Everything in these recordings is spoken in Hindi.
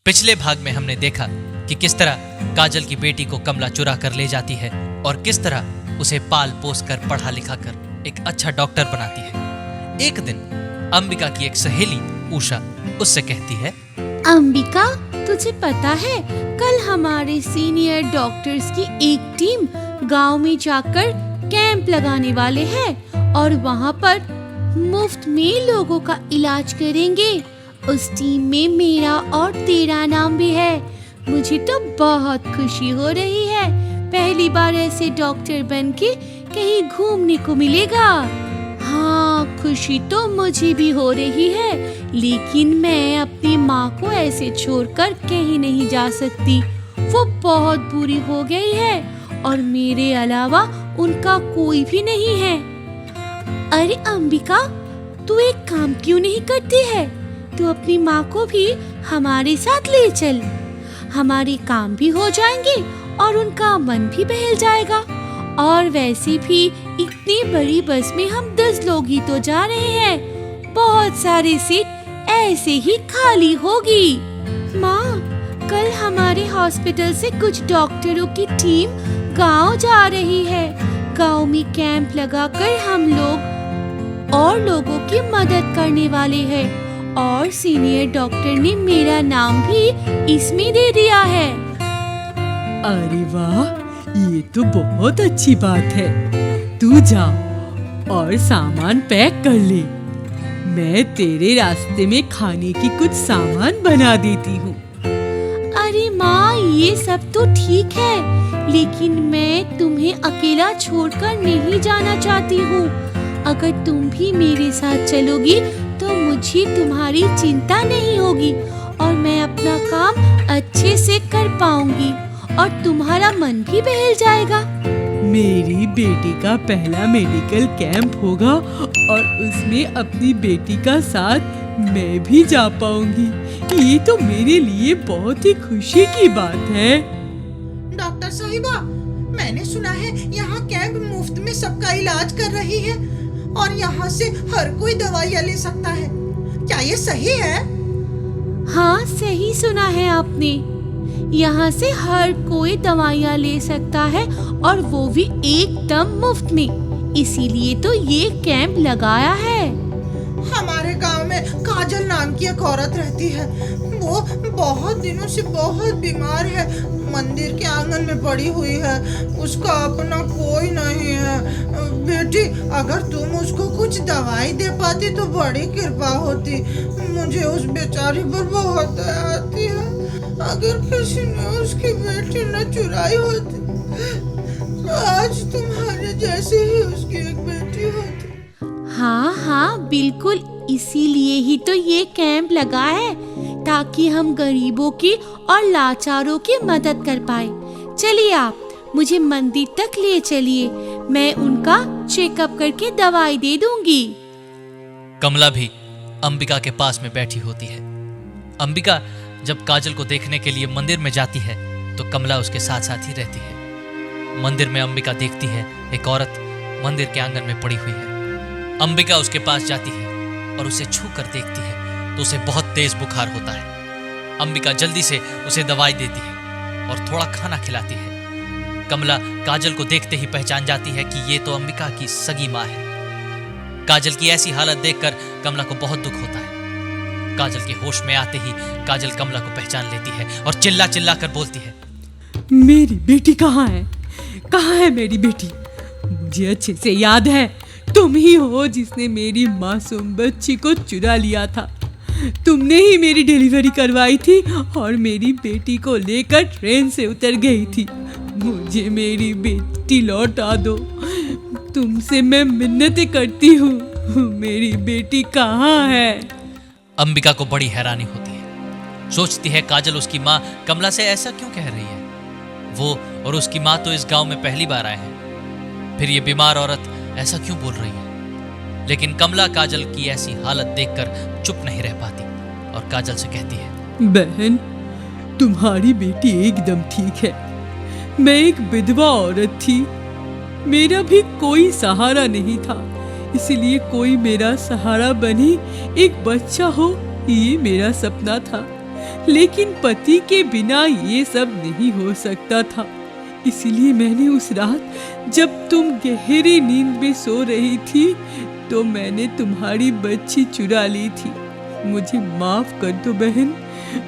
पिछले भाग में हमने देखा कि किस तरह काजल की बेटी को कमला चुरा कर ले जाती है और किस तरह उसे पाल पोस कर पढ़ा लिखा कर एक अच्छा डॉक्टर बनाती है। एक दिन अंबिका की एक सहेली उषा उससे कहती है, अंबिका, तुझे पता है कल हमारे सीनियर डॉक्टर्स की एक टीम गांव में जाकर कैंप लगाने वाले हैं और वहां पर मुफ्त में लोगों का इलाज करेंगे। उस टीम में मेरा और तेरा नाम भी है। मुझे तो बहुत खुशी हो रही है। पहली बार ऐसे डॉक्टर बनके कहीं घूमने को मिलेगा। हाँ, खुशी तो मुझे भी हो रही है, लेकिन मैं अपनी माँ को ऐसे छोड़कर कहीं नहीं जा सकती। वो बहुत बुरी हो गई है और मेरे अलावा उनका कोई भी नहीं है। अरे अंबिका, तू एक काम क्यों नहीं करती है? तू अपनी माँ को भी हमारे साथ ले चल। हमारे काम भी हो जाएंगे और उनका मन भी बहल जाएगा। और वैसे भी इतनी बड़ी बस में हम 10 लोग ही तो जा रहे हैं। बहुत सारी सीट ऐसे ही खाली होगी। माँ, कल हमारे हॉस्पिटल से कुछ डॉक्टरों की टीम गांव जा रही है। गांव में कैंप लगाकर हम लोग और लोगों की मदद करने वाले हैं और सीनियर डॉक्टर ने मेरा नाम भी इसमें दे दिया है। अरे वाह, ये तो बहुत अच्छी बात है। तू जा और सामान पैक कर ले। मैं तेरे रास्ते में खाने की कुछ सामान बना देती हूँ। अरे माँ, ये सब तो ठीक है, लेकिन मैं तुम्हें अकेला छोड़कर नहीं जाना चाहती हूँ। अगर तुम भी मेरे साथ चलोगी तो मुझे तुम्हारी चिंता नहीं होगी और मैं अपना काम अच्छे से कर पाऊंगी और तुम्हारा मन भी बहल जाएगा। मेरी बेटी का पहला मेडिकल कैंप होगा और उसमें अपनी बेटी का साथ मैं भी जा पाऊंगी। ये तो मेरे लिए बहुत ही खुशी की बात है। डॉक्टर साहिबा, मैंने सुना है यहाँ कैंप मुफ्त में सबका इलाज कर रही है और यहाँ से हर कोई दवाइयाँ ले सकता है। क्या ये सही है? हाँ, सही सुना है आपने। यहाँ से हर कोई दवाइयाँ ले सकता है और वो भी एकदम मुफ्त में। इसीलिए तो ये कैंप लगाया है। हमारे गांव में काजल नाम की एक औरत रहती है। वो बहुत दिनों से बहुत बीमार है। मंदिर के आंगन में पड़ी हुई है। उसका अपना कोई नहीं है। बेटी, अगर तुम उसको कुछ दवाई दे पाती तो बड़ी कृपा होती। मुझे उस बेचारी पर बहुत दया आती है। अगर किसी ने उसकी बेटी न चुराई होती तो आज तुम्हारे जैसे ही उसकी एक बेटी होती। हाँ हाँ, बिल्कुल, इसीलिए ही तो ये कैंप लगा है, ताकि हम गरीबों की और लाचारों की मदद कर पाए। चलिए, आप मुझे मंदिर तक ले चलिए। मैं उनका चेकअप करके दवाई दे दूंगी। कमला भी अंबिका के पास में बैठी होती है। अंबिका जब काजल को देखने के लिए मंदिर में जाती है तो कमला उसके साथ साथ ही रहती है। मंदिर में अंबिका देखती है एक औरत मंदिर के आंगन में पड़ी हुई है। अंबिका उसके पास जाती है और उसे छू कर देखती है तो उसे बहुत तेज बुखार होता है। अंबिका जल्दी से उसे दवाई देती है और थोड़ा खाना खिलाती है। कमला काजल को देखते ही पहचान जाती है कि ये तो अंबिका की सगी माँ है। काजल की ऐसी हालत देखकर कमला को बहुत दुख होता है। काजल के होश में आते ही काजल कमला को पहचान लेती है और चिल्ला चिल्ला कर बोलती है, मेरी बेटी कहाँ है? कहाँ है मेरी बेटी? मुझे अच्छे से याद है, तुम ही हो जिसने मेरी मासूम बच्ची को चुरा लिया था। तुमने ही मेरी डिलीवरी करवाई थी और मेरी बेटी को लेकर ट्रेन से उतर गई थी। मुझे मेरी बेटी लौटा दो। तुमसे मैं मिन्नतें करती हूँ। मेरी बेटी कहाँ है? अंबिका को बड़ी हैरानी होती है। सोचती है काजल उसकी माँ कमला से ऐसा क्यों कह रही है। वो और उसकी माँ तो इस गांव में पहली बार आए हैं, फिर ये बीमार औरत ऐसा क्यों बोल रही है। लेकिन कमला काजल की ऐसी हालत देखकर चुप नहीं रह पाती और काजल से कहती है, बहन, तुम्हारी बेटी एकदम ठीक है। मैं एक विधवा औरत थी। मेरा भी कोई सहारा नहीं था, इसलिए कोई मेरा सहारा बने, एक बच्चा हो, ये मेरा सपना था। लेकिन पति के बिना ये सब नहीं हो सकता था। इसलिए मैंने उस रात जब तुम गहरी नींद में सो रही थी तो मैंने तुम्हारी बच्ची चुरा ली थी। मुझे माफ कर दो बहन,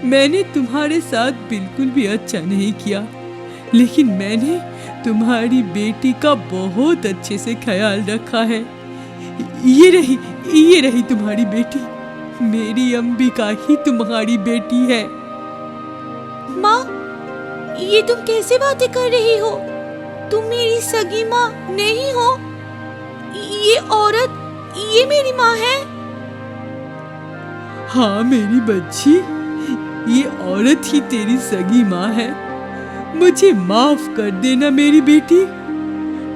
मैंने तुम्हारे साथ बिल्कुल भी अच्छा नहीं किया, लेकिन मैंने तुम्हारी बेटी का बहुत अच्छे से ख्याल रखा है। ये रही तुम्हारी बेटी। मेरी अंबिका ही तुम्हारी बेटी है। माँ, ये तुम कैसे बातें कर रही हो? तुम मेरी सगी माँ नहीं हो। ये औरत, ये मेरी माँ है। हाँ मेरी बच्ची, ये औरत ही तेरी सगी माँ है। मुझे माफ कर देना मेरी बेटी।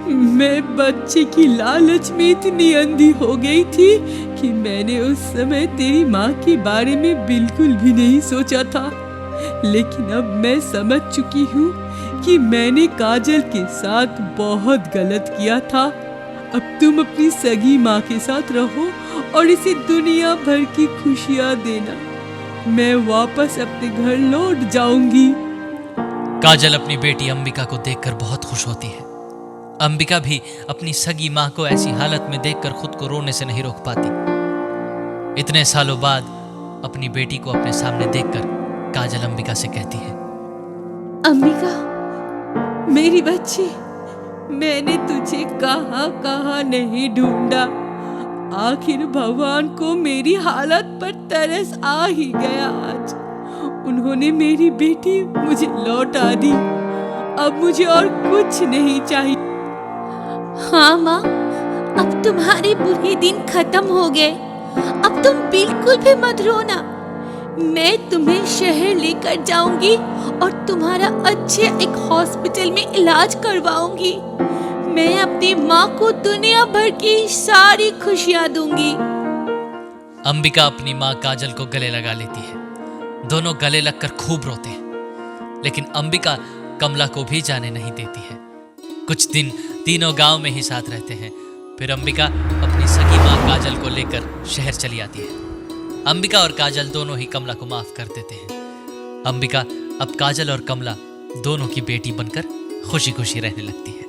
मैं बच्चे की लालच में इतनी अंधी हो गई थी कि मैंने उस समय तेरी माँ के बारे में बिल्कुल भी नहीं सोचा था। लेकिन अब मैं समझ चुकी हूँ कि मैंने काजल के साथ बहुत गलत किया था। अब तुम अपनी सगी माँ के साथ रहो और इसे दुनिया भर की खुशियाँ देना। मैं वापस अपने घर लौट जाऊंगी। काजल अपनी बेटी अंबिका को देखकर बहुत खुश होती है। अंबिका भी अपनी सगी माँ को ऐसी हालत में देखकर खुद को रोने से नहीं रोक पाती। इतने सालों बाद अपनी बेटी को अपने सामने देखकर काजल अंबिका से कहती है, अंबिका मेरी बच्ची, मैंने तुझे कहाँ नहीं ढूंढा। आखिर भगवान को मेरी हालत पर तरस आ ही गया। आज उन्होंने मेरी बेटी मुझे लौटा दी। अब मुझे और कुछ नहीं चाहिए। हाँ माँ, अब तुम्हारे बुरे दिन खत्म हो गए। अब तुम बिल्कुल भी मत रोना। मैं तुम्हें शहर लेकर जाऊंगी और तुम्हारा अच्छे एक हॉस्पिटल में इलाज करवाऊंगी। मैं अपनी माँ को दुनिया भर की सारी खुशियाँ दूंगी। अंबिका अपनी माँ काजल को गले लगा लेती है। दोनों गले लगकर खूब रोते हैं, लेकिन अंबिका कमला को भी जाने नहीं देती है। कुछ दिन तीनों गांव में ही साथ रहते हैं। फिर अंबिका अपनी सगी माँ काजल को लेकर शहर चली आती है। अंबिका और काजल दोनों ही कमला को माफ कर देते हैं। अंबिका अब काजल और कमला दोनों की बेटी बनकर खुशी खुशी रहने लगती है।